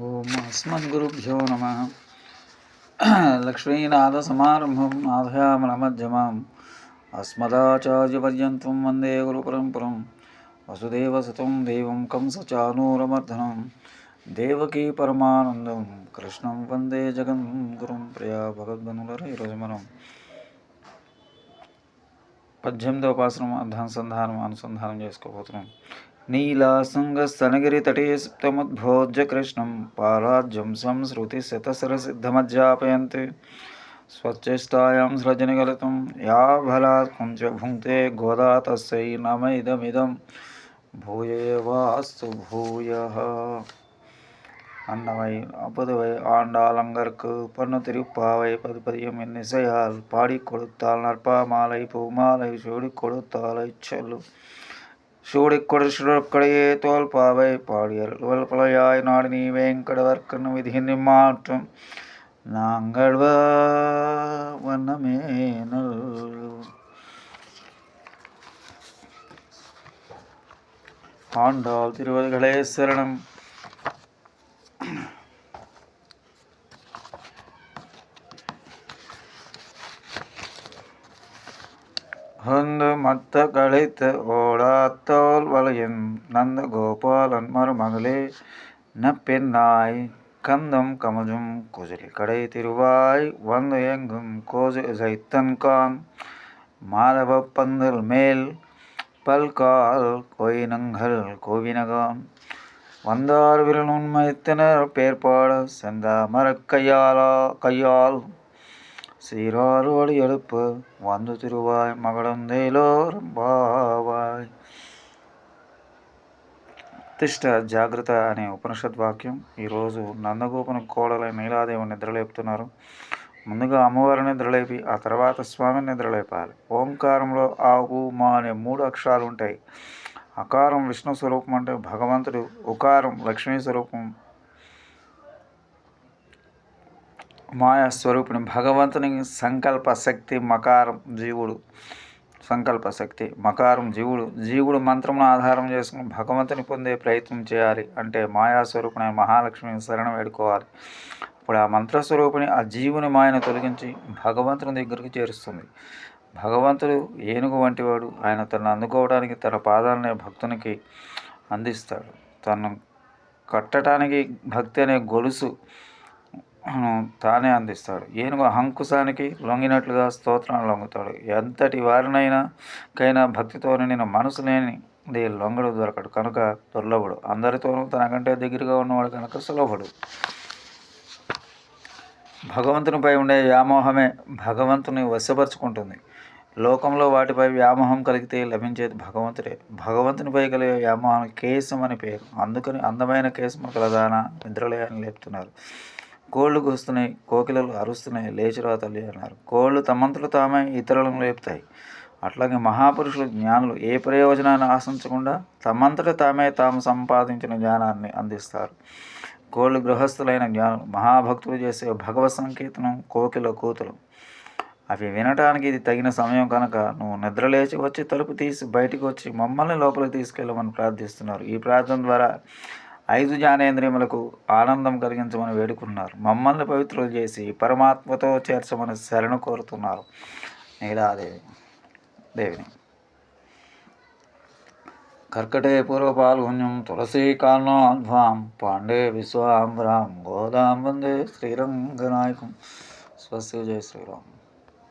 ఓం అస్మద్గురుభ్యో నమ. లక్ష్మీనాథసమారంభం నాథయామనమధ్యమాం అస్మదాచార్యపర్యంతం వందే గురుపరంపరం. వసుదేవసుతం దేవం కంసచానూరమర్దనం దేవకీ పరమానందం కృష్ణం వందే జగద్గురుం. ప్రియా భగవద్బంధువులారా, ఈరోజు మనం 18వ పాసురం అనుసంధానం చేసుకోబోతున్నాం. నీలాసంగస్తనగిరితటే సుప్తముద్భోజ్య కృష్ణం పారాజ్యం సంశ్రుతిశతసరసిద్ధమజ్జాపయంతి స్వచ్చేష్టాయాం సృజనిగలితం యా బలాత్ కుంచ భుంక్తే గోదా తస్యై నమ ఇదమిదం భూయేవాస్తు భూయః. அன்னவை புதுவை ஆண்டாளங்கற்கு பொண்ணு திருப்பாவை பதியம் இன்னிசையால் பாடி கொடுத்தால் நற்பா மாலை பூமாலை சூடி கொடுத்தாலை சொல்லு சூடி கொடுக்கடையே தோல் பாவை பாடியல் பழையாய் நாடு நீ வேங்கடவர்க்கன் விதி மாற்றும் நாங்கள் வண்ணமேனல். ஆண்டாள் திருவதிகளே சரணம். ஹந்து மத்த கழித்த ஓடாத்தோல் வளையின் நந்த கோபாலன் மருமகளே நப்பெண்ணாய் கந்தம் கமஜும் குஜலி கடை திருவாய் வந்து எங்கும் கோஜு சைத்தன்கான் மாதவ பந்தல் மேல் பல்கால் கோயினங்கள் கோவினகான் வந்தார் விரல் உண்மைத்தினர் பேர்பாட செந்த மரக்கையால் சீராறு வழி எழுப்பு వందు తిరువాయ్ మగడందేలోరంబావాయ్. తిష్ట జాగ్రత్త అనే ఉపనిషత్ వాక్యం ఈరోజు నందగోపుని కోడలైన నీలాదేవి నిద్రలేపుతున్నారు. ముందుగా అమ్మవారిని నిద్రలేపి ఆ తర్వాత స్వామిని నిద్రలేపాలి. ఓంకారంలో ఆ ఉ మా అనే 3 అక్షరాలు ఉంటాయి. అకారం విష్ణు స్వరూపం అంటే భగవంతుడు, ఉకారం లక్ష్మీ స్వరూపం మాయా స్వరూపుని భగవంతుని సంకల్ప శక్తి, మకారం జీవుడు సంకల్ప శక్తి, మకారం జీవుడు మంత్రమును ఆధారం చేసుకుని భగవంతుని పొందే ప్రయత్నం చేయాలి. అంటే మాయాస్వరూపుని మహాలక్ష్మిని శరణ వేడుకోవాలి. ఇప్పుడు ఆ మంత్రస్వరూపిణి ఆ జీవుని మాయను తొలగించి భగవంతుని దగ్గరికి చేరుస్తుంది. భగవంతుడు ఏనుగు వంటివాడు. ఆయన తనను అందుకోవడానికి తన పాదాలనే భక్తునికి అందిస్తాడు. తను కట్టడానికి భక్తి అనే గొలుసు తానే అందిస్తాడు. ఏనుగు హంకుశానికి లొంగినట్లుగా స్తోత్రాన్ని లొంగుతాడు. ఎంతటి వారినైనా భక్తితో నిండిన మనసు లేనిది లొంగడు దొరకడు కనుక దుర్లభుడు. అందరితోనూ తనకంటే దగ్గరగా ఉన్నవాడు కనుక సులభుడు. భగవంతునిపై ఉండే వ్యామోహమే భగవంతుని వశపరుచుకుంటుంది. లోకంలో వాటిపై వ్యామోహం కలిగితే లభించేది భగవంతుడే. భగవంతునిపై కలిగే వ్యామోహం కేశం అని పేరు. అందుకని అందమైన కేశము కలదానా నిద్రలే అని లేపుతున్నారు. కోళ్ళు కూస్తున్నాయి, కోకిలలు అరుస్తున్నాయి, లేచిరా తల్లి అన్నారు. కోళ్ళు తమంతలు తామే ఇతరులను లేపుతాయి. అట్లాగే మహాపురుషులు జ్ఞానులు ఏ ప్రయోజనాన్ని ఆశించకుండా తమంతట తాము సంపాదించిన జ్ఞానాన్ని అందిస్తారు. కోళ్ళు గృహస్థులైన జ్ఞానులు, మహాభక్తులు చేసే భగవత్ సంకీర్తనం కోకిల కూతులు. అవి వినటానికి ఇది తగిన సమయం కనుక నువ్వు నిద్రలేచి వచ్చి తలుపు తీసి బయటికి వచ్చి మమ్మల్ని లోపలికి తీసుకెళ్ళమని ప్రార్థిస్తున్నారు. ఈ ప్రార్థన ద్వారా 5 జ్ఞానేంద్రియములకు ఆనందం కలిగించమని వేడుకున్నారు. మమ్మల్ని పవిత్రులు చేసి పరమాత్మతో చేర్చమని శరణు కోరుతున్నారు నీలాదేవిని. కర్కటే పూర్వపాల్గుణ్యం తులసీ కాల్నాధ్వాం పాండే విశ్వాంబరాం గోదాం వందే శ్రీరంగనాయకం. స్వస్తి. జయ శ్రీరామ్.